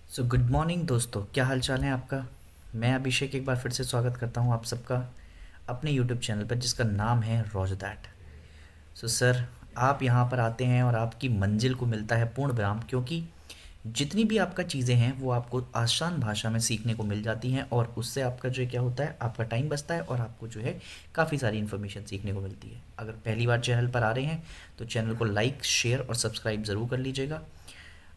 So good morning दोस्तों, क्या हाल चाल है आपका। मैं अभिषेक एक बार फिर से स्वागत करता हूँ आप सबका अपने यूट्यूब चैनल पर जिसका नाम है रोज दैट। सो सर, आप यहाँ पर आते हैं और आपकी मंजिल को मिलता है पूर्ण विराम, क्योंकि जितनी भी आपका चीज़ें हैं वो आपको आसान भाषा में सीखने को मिल जाती हैं और उससे आपका जो है क्या होता है, आपका टाइम बचता है और आपको जो है काफ़ी सारी इन्फॉर्मेशन सीखने को मिलती है। अगर पहली बार चैनल पर आ रहे हैं तो चैनल को लाइक शेयर और सब्सक्राइब ज़रूर कर लीजिएगा।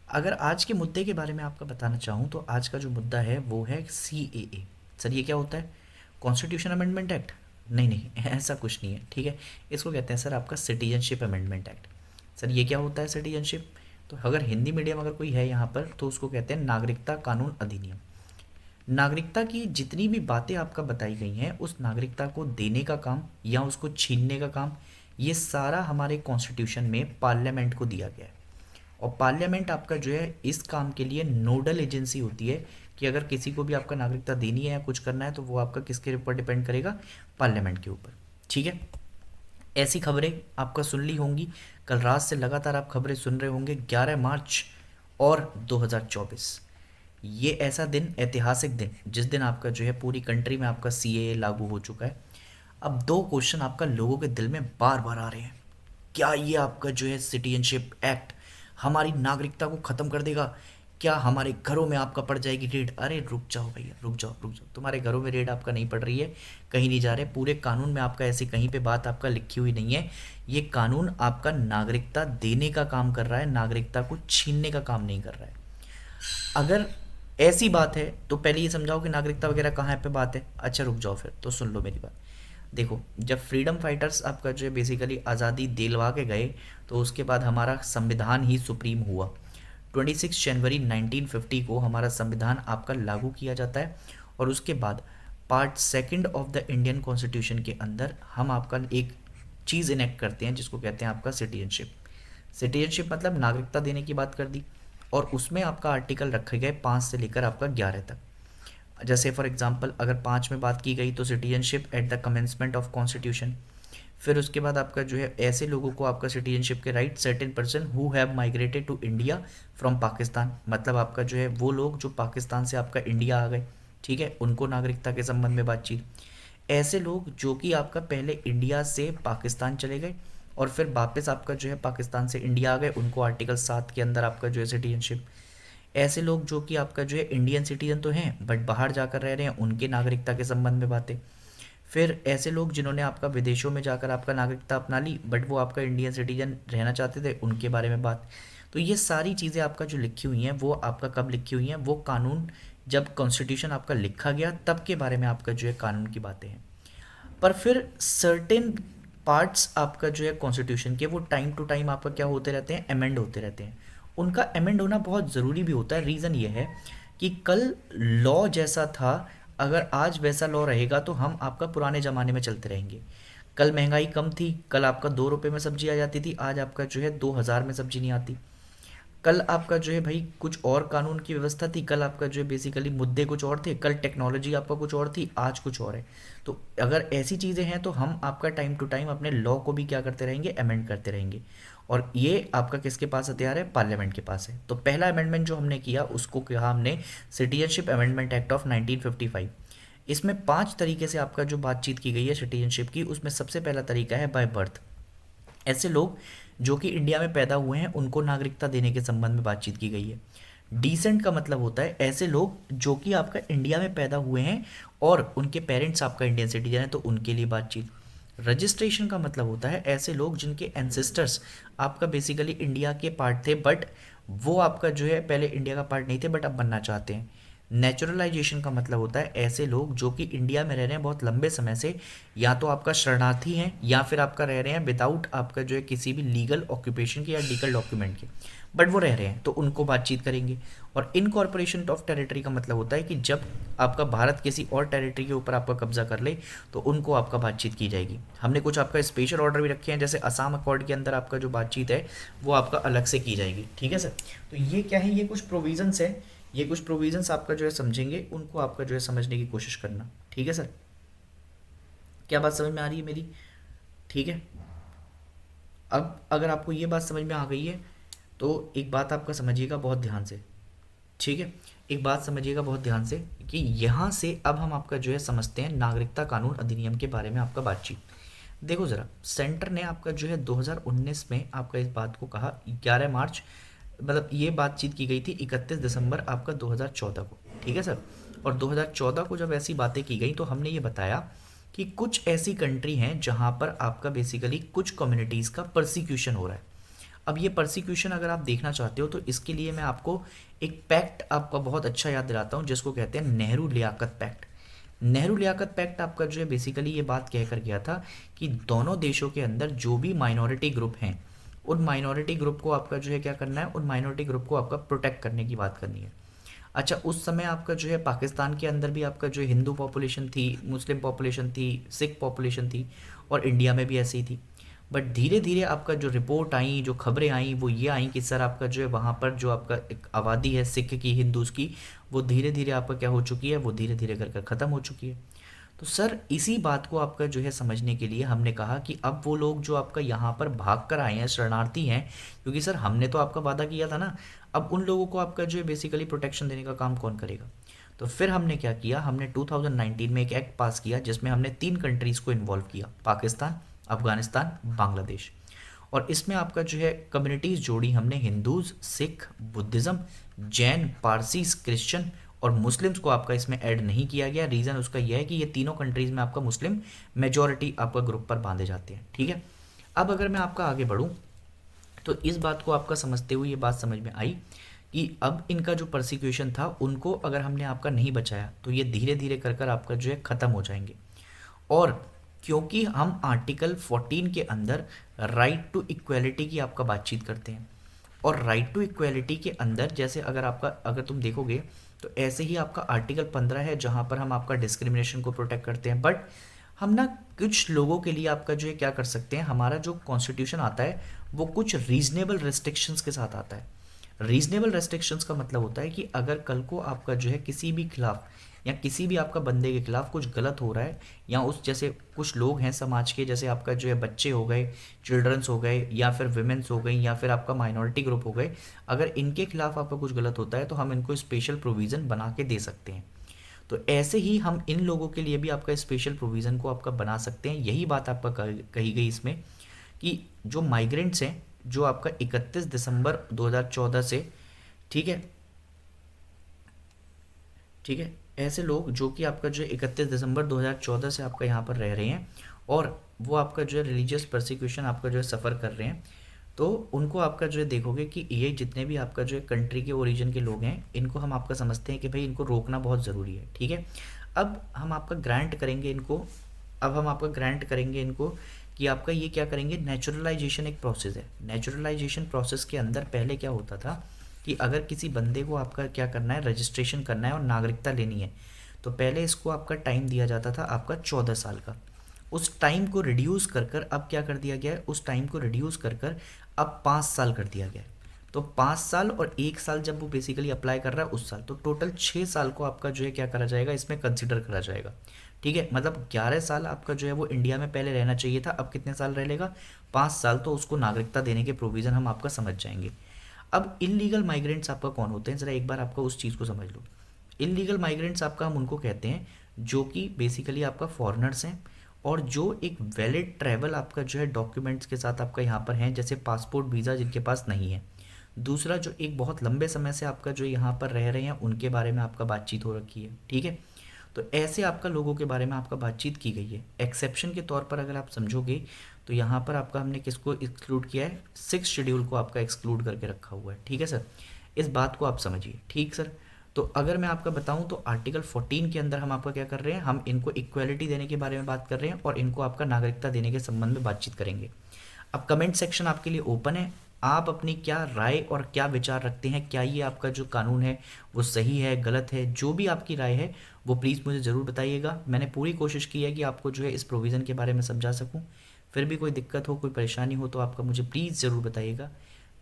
अगर आज के मुद्दे के बारे में आपका बताना चाहूँ तो आज का जो मुद्दा है वो है CAA। सर ये क्या होता है? Constitution amendment act? नहीं नहीं, ऐसा कुछ नहीं है, ठीक है। इसको कहते हैं सर आपका सिटीजनशिप अमेंडमेंट एक्ट। सर ये क्या होता है सिटीजनशिप? तो अगर हिंदी मीडियम अगर कोई है यहाँ पर तो उसको कहते हैं नागरिकता कानून अधिनियम। नागरिकता की जितनी भी बातें आपका बताई गई हैं उस नागरिकता को देने का काम या उसको छीनने का काम, ये सारा हमारे कॉन्स्टिट्यूशन में पार्लियामेंट को दिया गया है। और पार्लियामेंट आपका जो है इस काम के लिए नोडल एजेंसी होती है कि अगर किसी को भी आपका नागरिकता देनी है या कुछ करना है तो वो आपका किसके ऊपर डिपेंड करेगा? पार्लियामेंट के ऊपर, ठीक है। ऐसी खबरें आपका सुन ली होंगी, कल रात से लगातार आप खबरें सुन रहे होंगे। 11 मार्च और 2024, ये ऐसा दिन, ऐतिहासिक दिन, जिस दिन आपका जो है पूरी कंट्री में आपका CAA लागू हो चुका है। अब दो क्वेश्चन आपका लोगों के दिल में बार बार आ रहे हैं। क्या ये आपका जो है सिटीजनशिप एक्ट हमारी नागरिकता को ख़त्म कर देगा? क्या हमारे घरों में आपका पड़ जाएगी रेड? अरे रुक जाओ भैया, रुक जाओ रुक जाओ, तुम्हारे घरों में रेड आपका नहीं पड़ रही है, कहीं नहीं जा रहे। पूरे कानून में आपका ऐसी कहीं पे बात आपका लिखी हुई नहीं है। ये कानून आपका नागरिकता देने का काम कर रहा है, नागरिकता को छीनने का काम नहीं कर रहा है। अगर ऐसी बात है तो पहले ये समझाओ कि नागरिकता वगैरह कहाँ पे बात है। अच्छा रुक जाओ, फिर तो सुन लो मेरी बात। देखो, जब फ्रीडम फाइटर्स आपका जो है बेसिकली आज़ादी दिलवा के गए तो उसके बाद हमारा संविधान ही सुप्रीम हुआ। 26 जनवरी 1950 को हमारा संविधान आपका लागू किया जाता है और उसके बाद part second of the Indian constitution के अंदर हम आपका एक चीज़ इनेक्ट करते हैं जिसको कहते हैं आपका सिटीजनशिप। सिटीजनशिप मतलब नागरिकता देने की बात कर दी और उसमें आपका आर्टिकल रखे गए 5 से लेकर आपका 11 तक। जैसे फॉर एग्जांपल अगर 5 में बात की गई तो citizenship at the commencement of constitution. फिर उसके बाद आपका जो है ऐसे लोगों को आपका सिटीजनशिप के right certain person who have migrated to India from Pakistan, मतलब आपका जो है वो लोग जो पाकिस्तान से आपका इंडिया आ गए, ठीक है, उनको नागरिकता के संबंध में बातचीत। ऐसे लोग जो कि आपका पहले इंडिया से पाकिस्तान चले गए और फिर वापस आपका जो है पाकिस्तान से इंडिया आ गए, उनको आर्टिकल 7 के अंदर आपका जो है सिटीजनशिप। ऐसे लोग जो कि आपका जो है इंडियन सिटीजन तो हैं बट बाहर जाकर रह रहे हैं, उनके नागरिकता के संबंध में बातें। फिर ऐसे लोग जिन्होंने आपका विदेशों में जाकर आपका नागरिकता अपना ली बट वो आपका इंडियन सिटीजन रहना चाहते थे, उनके बारे में बात। तो ये सारी चीज़ें आपका जो लिखी हुई हैं वो आपका कब लिखी हुई हैं? वो कानून जब कॉन्स्टिट्यूशन आपका लिखा गया तब के बारे में आपका जो है कानून की बातें हैं। पर फिर सर्टेन पार्ट्स आपका जो है कॉन्स्टिट्यूशन के वो टाइम टू टाइम आपका क्या होते रहते हैं? अमेंड होते रहते हैं। उनका अमेंड होना बहुत ज़रूरी भी होता है। रीज़न ये है कि कल लॉ जैसा था, अगर आज वैसा लॉ रहेगा तो हम आपका पुराने ज़माने में चलते रहेंगे। कल महंगाई कम थी, कल आपका 2 रुपये में सब्जी आ जाती थी, आज आपका जो है 2000 में सब्जी नहीं आती। कल आपका जो है भाई कुछ और कानून की व्यवस्था थी, कल आपका जो है बेसिकली मुद्दे कुछ और थे, कल टेक्नोलॉजी आपका कुछ और थी, आज कुछ और है। तो अगर ऐसी चीज़ें हैं तो हम आपका टाइम टू टाइम अपने लॉ को भी क्या करते रहेंगे? अमेंड करते रहेंगे। और ये आपका किसके पास हथियार है? पार्लियामेंट के पास है। तो पहला अमेंडमेंट जो हमने किया उसको कहा हमने सिटीजनशिप अमेंडमेंट एक्ट ऑफ 1955। इसमें 5 तरीके से आपका जो बातचीत की गई है सिटीजनशिप की, उसमें सबसे पहला तरीका है बाय बर्थ। ऐसे लोग जो कि इंडिया में पैदा हुए हैं उनको नागरिकता देने के संबंध में बातचीत की गई है। डिसेंट का मतलब होता है ऐसे लोग जो कि आपका इंडिया में पैदा हुए हैं और उनके पेरेंट्स आपका इंडियन सिटीजन है तो उनके लिए बातचीत। रजिस्ट्रेशन का मतलब होता है ऐसे लोग जिनके एंसेस्टर्स आपका बेसिकली इंडिया के पार्ट थे बट वो आपका जो है पहले इंडिया का पार्ट नहीं थे बट अब बनना चाहते हैं। नेचुरलाइजेशन का मतलब होता है ऐसे लोग जो कि इंडिया में रह रहे हैं बहुत लंबे समय से, या तो आपका शरणार्थी हैं या फिर आपका रह रहे हैं विदाउट आपका जो है किसी भी लीगल ऑक्यूपेशन के या लीगल डॉक्यूमेंट के, बट वो रह रहे हैं तो उनको बातचीत करेंगे। और इनकॉर्पोरेशन ऑफ टेरिटरी का मतलब होता है कि जब आपका भारत किसी और टेरिटरी के ऊपर आपका कब्जा कर ले तो उनको आपका बातचीत की जाएगी। हमने कुछ आपका स्पेशल ऑर्डर भी रखे हैं, जैसे असम अकॉर्ड के अंदर आपका जो बातचीत है वो आपका अलग से की जाएगी, ठीक है सर। तो ये क्या है? ये कुछ प्रोविजंस है, ये कुछ प्रोविजंस आपका जो है समझेंगे, उनको आपका जो है समझने की कोशिश करना, ठीक है सर। क्या बात समझ में आ रही है मेरी? ठीक है। अब अगर आपको ये बात समझ में आ गई है तो एक बात आपका समझिएगा बहुत ध्यान से। ठीक है, एक बात समझिएगा बहुत ध्यान से कि यहाँ से अब हम आपका जो है समझते हैं नागरिकता कानून अधिनियम के बारे में आपका बातचीत। देखो ज़रा, सेंटर ने आपका जो है 2019 में आपका इस बात को कहा, 11 मार्च, मतलब ये बातचीत की गई थी 31 दिसंबर आपका 2014 को, ठीक है सर। और 2014 को जब ऐसी बातें की गई तो हमने ये बताया कि कुछ ऐसी कंट्री हैं जहाँ पर आपका बेसिकली कुछ कम्युनिटीज़ का परसिक्यूशन हो रहा है। अब ये परसिक्यूशन अगर आप देखना चाहते हो तो इसके लिए मैं आपको एक पैक्ट आपका बहुत अच्छा याद दिलाता हूँ जिसको कहते हैं नेहरू लियाकत पैक्ट। नेहरू लियाकत पैक्ट आपका जो है बेसिकली ये बात कह कर गया था कि दोनों देशों के अंदर जो भी माइनॉरिटी ग्रुप हैं उन माइनॉरिटी ग्रुप को आपका जो है क्या करना है, उन माइनॉरिटी ग्रुप को आपका प्रोटेक्ट करने की बात करनी है। अच्छा, उस समय आपका जो है पाकिस्तान के अंदर भी आपका जो है हिंदू पॉपुलेशन थी, मुस्लिम पॉपुलेशन थी, सिख पॉपुलेशन थी, और इंडिया में भी ऐसे ही थी। बट धीरे धीरे आपका जो रिपोर्ट आई, जो खबरें आई, वो ये आई कि सर आपका जो है वहाँ पर जो आपका एक आबादी है सिख की, हिंदूज़ की, वो धीरे धीरे आपका क्या हो चुकी है, वो धीरे धीरे कर कर ख़त्म हो चुकी है। तो सर इसी बात को आपका जो है समझने के लिए हमने कहा कि अब वो लोग जो आपका यहाँ पर भाग कर आए हैं, शरणार्थी हैं, क्योंकि सर हमने तो आपका वादा किया था ना, अब उन लोगों को आपका जो है बेसिकली प्रोटेक्शन देने का काम कौन करेगा। तो फिर हमने क्या किया, हमने 2019 में एक एक्ट पास किया जिसमें हमने 3 कंट्रीज़ को इन्वॉल्व किया, पाकिस्तान, अफगानिस्तान, बांग्लादेश। और इसमें आपका जो है कम्युनिटीज़ जोड़ी हमने, Hindus, Sikh, Buddhism, Jain, Parsis, Christian और मुस्लिम्स को आपका इसमें ऐड नहीं किया गया। रीज़न उसका यह है कि ये तीनों कंट्रीज़ में आपका मुस्लिम मेजॉरिटी आपका ग्रुप पर बांधे जाते हैं, ठीक है। अब अगर मैं आपका आगे बढ़ूँ तो इस बात को आपका समझते हुए ये बात समझ में आई कि अब इनका जो परसिक्यूशन था उनको अगर हमने आपका नहीं बचाया तो ये धीरे धीरे कर कर आपका जो है ख़त्म हो जाएंगे। और क्योंकि हम आर्टिकल 14 के अंदर राइट टू इक्वलिटी की आपका बातचीत करते हैं, और राइट टू इक्वलिटी के अंदर जैसे अगर तुम देखोगे तो ऐसे ही आपका आर्टिकल 15 है जहाँ पर हम आपका डिस्क्रिमिनेशन को प्रोटेक्ट करते हैं। बट हम ना कुछ लोगों के लिए आपका जो है क्या कर सकते हैं, हमारा जो कॉन्स्टिट्यूशन आता है वो कुछ रीजनेबल रेस्ट्रिक्शंस के साथ आता है। रीजनेबल रेस्ट्रिक्शंस का मतलब होता है कि अगर कल को आपका जो है किसी भी खिलाफ या किसी भी आपका बंदे के खिलाफ कुछ गलत हो रहा है, या उस जैसे कुछ लोग हैं समाज के, जैसे आपका जो है बच्चे हो गए, चिल्ड्रंस हो गए, या फिर विमेंस हो गई, या फिर आपका माइनॉरिटी ग्रुप हो गए, अगर इनके खिलाफ आपका कुछ गलत होता है तो हम इनको स्पेशल प्रोविज़न बना के दे सकते हैं। तो ऐसे ही हम इन लोगों के लिए भी आपका स्पेशल प्रोविज़न को आपका बना सकते हैं। यही बात आपका कही गई इसमें कि जो माइग्रेंट्स हैं, जो आपका 31 दिसंबर 2014 से, ठीक है, ठीक है, ऐसे लोग जो कि आपका जो 31 दिसंबर 2014 से आपका यहाँ पर रह रहे हैं और वो आपका जो है रिलीजियस परसिक्यूशन आपका जो है सफ़र कर रहे हैं, तो उनको आपका जो है देखोगे कि ये जितने भी आपका जो है कंट्री के ओरिजिन के लोग हैं, इनको हम आपका समझते हैं कि भाई इनको रोकना बहुत ज़रूरी है, ठीक है। अब हम आपका ग्रांट करेंगे इनको, अब हम आपका ग्रांट करेंगे इनको कि आपका ये क्या करेंगे, नेचुरलाइजेशन एक प्रोसेस है। नेचुरलाइजेशन प्रोसेस के अंदर पहले क्या होता था कि अगर किसी बंदे को आपका क्या करना है, रजिस्ट्रेशन करना है और नागरिकता लेनी है, तो पहले इसको आपका टाइम दिया जाता था आपका 14 साल का। उस टाइम को रिड्यूस कर कर अब क्या कर दिया गया है, उस टाइम को रिड्यूस कर कर अब 5 साल कर दिया गया है। तो 5 साल और 1 साल जब वो बेसिकली अप्लाई कर रहा है उस साल, तो टोटल 6 साल को आपका जो है क्या करा जाएगा, इसमें कंसिडर करा जाएगा, ठीक है। मतलब 11 साल आपका जो है वो इंडिया में पहले रहना चाहिए था, अब कितने साल रह लेगा, 5 साल, तो उसको नागरिकता देने के प्रोविज़न हम आपका समझ जाएंगे। अब इलीगल माइग्रेंट्स आपका कौन होते हैं, ज़रा एक बार आपका उस चीज़ को समझ लो। इलीगल माइग्रेंट्स आपका हम उनको कहते हैं जो कि बेसिकली आपका फॉरेनर्स हैं और जो एक वैलिड ट्रैवल आपका जो है डॉक्यूमेंट्स के साथ आपका यहाँ पर हैं, जैसे पासपोर्ट, वीज़ा जिनके पास नहीं है। दूसरा, जो एक बहुत लंबे समय से आपका जो यहाँ पर रह रहे हैं उनके बारे में आपका बातचीत हो रखी है, ठीक है। तो ऐसे आपका लोगों के बारे में आपका बातचीत की गई है। एक्सेप्शन के तौर पर अगर आप समझोगे तो यहाँ पर आपका हमने किसको एक्सक्लूड किया है, 6 शेड्यूल को आपका एक्सक्लूड करके रखा हुआ है, ठीक है सर। इस बात को आप समझिए, ठीक सर। तो अगर मैं आपका बताऊं तो आर्टिकल 14 के अंदर हम आपका क्या कर रहे हैं, हम इनको इक्वलिटी देने के बारे में बात कर रहे हैं और इनको आपका नागरिकता देने के संबंध में बातचीत करेंगे। अब कमेंट सेक्शन आपके लिए ओपन है, आप अपनी क्या राय और क्या विचार रखते हैं, क्या ये आपका जो कानून है वो सही है, गलत है, जो भी आपकी राय है वो प्लीज़ मुझे ज़रूर बताइएगा। मैंने पूरी कोशिश की है कि आपको जो है इस प्रोविज़न के बारे में समझा सकूं। फिर भी कोई दिक्कत हो, कोई परेशानी हो तो आपका मुझे प्लीज़ ज़रूर बताइएगा।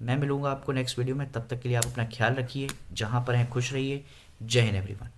मैं मिलूँगा आपको नेक्स्ट वीडियो में, तब तक के लिए आप अपना ख्याल रखिए, जहाँ पर हैं खुश रहिए। जय हिंद एवरीवन।